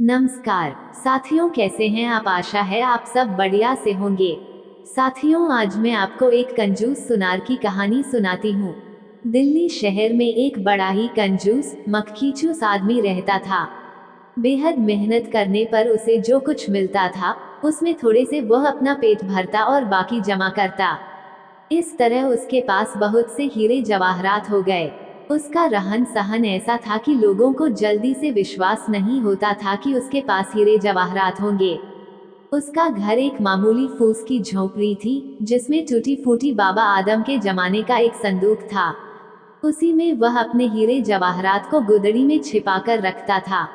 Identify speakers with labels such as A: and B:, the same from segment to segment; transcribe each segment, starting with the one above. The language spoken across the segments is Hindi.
A: नमस्कार साथियों, कैसे हैं आप। आशा है आप सब बढ़िया से होंगे। साथियों, आज मैं आपको एक कंजूस सुनार की कहानी सुनाती हूँ। दिल्ली शहर में एक बड़ा ही कंजूस मक्खीचूस आदमी रहता था। बेहद मेहनत करने पर उसे जो कुछ मिलता था उसमें थोड़े से वह अपना पेट भरता और बाकी जमा करता। इस तरह उसके पास बहुत से हीरे जवाहरात हो गए। उसका रहन सहन ऐसा था कि लोगों को जल्दी से विश्वास नहीं होता था कि उसके पास हीरे जवाहरात होंगे। उसका घर एक मामूली फूस की झोपड़ी थी, जिसमें टूटी फूटी बाबा आदम के जमाने का एक संदूक था। उसी में वह अपने हीरे जवाहरात को गुदड़ी में छिपाकर रखता था।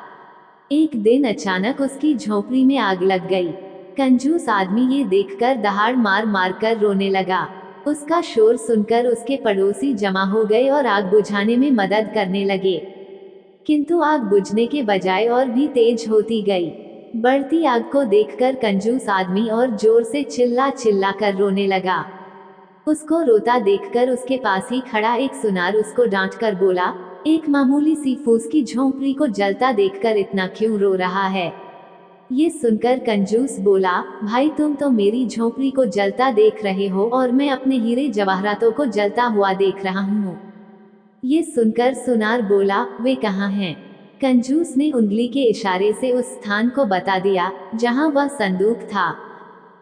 A: एक दिन अचानक उसकी झोपड़ी में आग लग गई। कंजूस आदमी ये देखकर दहाड़ मार मार कर रोने लगा। उसका शोर सुनकर उसके पड़ोसी जमा हो गए और आग बुझाने में मदद करने लगे। किंतु आग बुझने के बजाय और भी तेज होती गई। बढ़ती आग को देखकर कंजूस आदमी और जोर से चिल्ला चिल्ला कर रोने लगा। उसको रोता देखकर उसके पास ही खड़ा एक सुनार उसको डांट कर बोला, एक मामूली सी फूस की झोंपड़ी को जलता देखकर इतना क्यों रो रहा है। ये सुनकर कंजूस बोला, भाई तुम तो मेरी झोंपड़ी को जलता देख रहे हो और मैं अपने हीरे जवाहरातों को जलता हुआ देख रहा हूँ। ये सुनकर सुनार बोला, वे कहाँ हैं। कंजूस ने उंगली के इशारे से उस स्थान को बता दिया जहाँ वह संदूक था।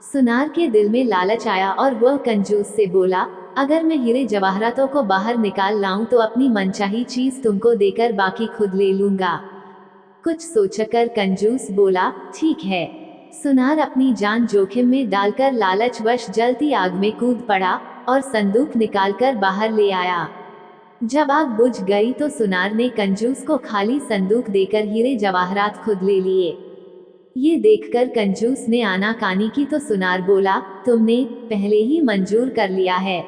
A: सुनार के दिल में लालच आया और वह कंजूस से बोला, अगर मैं हीरे जवाहरातों को बाहर निकाल लाऊं तो अपनी मनचाही चीज तुमको देकर बाकी खुद ले लूंगा। कुछ सोचकर कंजूस बोला, ठीक है। सुनार अपनी जान जोखिम में डालकर लालचवश जलती आग में कूद पड़ा और संदूक निकालकर बाहर ले आया। जब आग बुझ गई तो सुनार ने कंजूस को खाली संदूक देकर हीरे जवाहरात खुद ले लिए। ये देखकर कंजूस ने आनाकानी की तो सुनार बोला, तुमने पहले ही मंजूर कर लिया है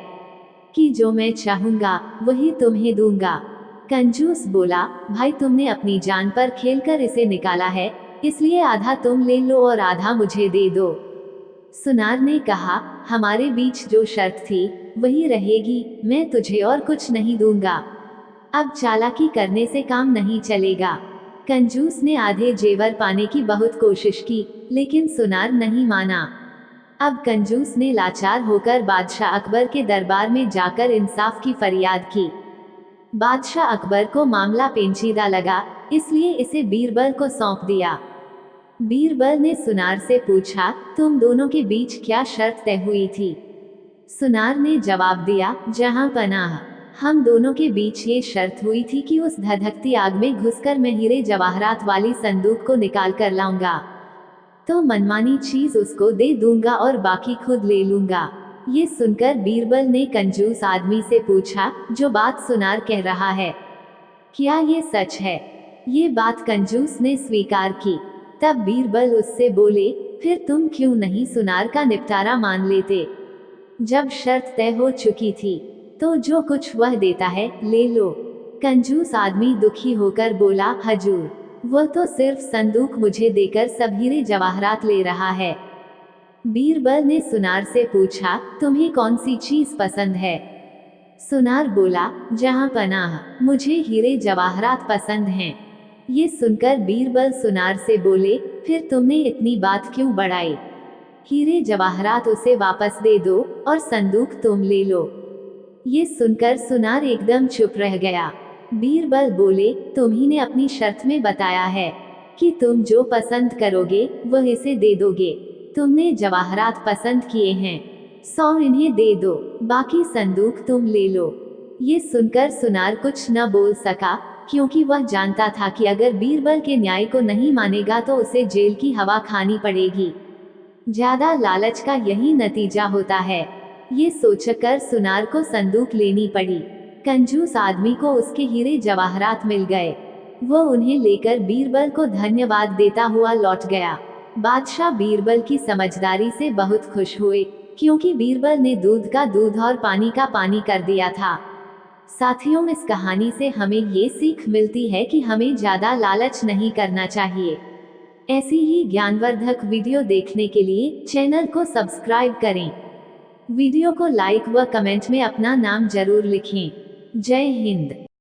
A: कि जो मैं चाहूंगा वही तुम्हें दूंगा। कंजूस बोला, भाई तुमने अपनी जान पर खेलकर इसे निकाला है, इसलिए आधा तुम ले लो और आधा मुझे दे दो। सुनार ने कहा, हमारे बीच जो शर्त थी वही रहेगी, मैं तुझे और कुछ नहीं दूंगा। अब चालाकी करने से काम नहीं चलेगा। कंजूस ने आधे जेवर पाने की बहुत कोशिश की, लेकिन सुनार नहीं माना। अब कंजूस ने लाचार होकर बादशाह अकबर के दरबार में जाकर इंसाफ की फरियाद की। बादशाह अकबर को मामला पेचीदा लगा, इसलिए इसे बीरबल को सौंप दिया। बीरबल ने सुनार से पूछा, तुम दोनों के बीच क्या शर्त तय हुई थी। सुनार ने जवाब दिया, जहां पनाह, हम दोनों के बीच ये शर्त हुई थी कि उस धधकती आग में घुसकर मैं हीरे जवाहरात वाली संदूक को निकाल कर लाऊंगा, तो मनमानी चीज उसको दे दूंगा और बाकी खुद ले लूंगा। ये सुनकर बीरबल ने कंजूस आदमी से पूछा, जो बात सुनार कह रहा है क्या ये सच है। ये बात कंजूस ने स्वीकार की। तब बीरबल उससे बोले, फिर तुम क्यों नहीं सुनार का निपटारा मान लेते। जब शर्त तय हो चुकी थी तो जो कुछ वह देता है ले लो। कंजूस आदमी दुखी होकर बोला, हजूर, वह तो सिर्फ संदूक मुझे देकर सब हीरे जवाहरात ले रहा है। बीरबल ने सुनार से पूछा, तुम्हें कौन सी चीज पसंद है। सुनार बोला, जहां पनाह, मुझे हीरे जवाहरात पसंद हैं। ये सुनकर बीरबल सुनार से बोले, फिर तुमने इतनी बात क्यों बढ़ाई। हीरे जवाहरात उसे वापस दे दो और संदूक तुम ले लो। ये सुनकर सुनार एकदम चुप रह गया। बीरबल बोले, तुम्ही ने अपनी शर्त में बताया है कि तुम जो पसंद करोगे वह इसे दे दोगे। तुमने जवाहरात पसंद किए हैं, 100 इन्हें दे दो, बाकी संदूक तुम ले लो। ये सुनकर सुनार कुछ न बोल सका, क्योंकि वह जानता था कि अगर बीरबल के न्याय को नहीं मानेगा तो उसे जेल की हवा खानी पड़ेगी। ज्यादा लालच का यही नतीजा होता है। ये सोचकर सुनार को संदूक लेनी पड़ी। कंजूस आदमी को उसके हीरे जवाहरात मिल गए। वह उन्हें लेकर बीरबल को धन्यवाद देता हुआ लौट गया। बादशाह बीरबल की समझदारी से बहुत खुश हुए, क्योंकि बीरबल ने दूध का दूध और पानी का पानी कर दिया था। साथियों, इस कहानी से हमें ये सीख मिलती है कि हमें ज्यादा लालच नहीं करना चाहिए। ऐसी ही ज्ञानवर्धक वीडियो देखने के लिए चैनल को सब्सक्राइब करें। वीडियो को लाइक व कमेंट में अपना नाम जरूर लिखें। जय हिंद।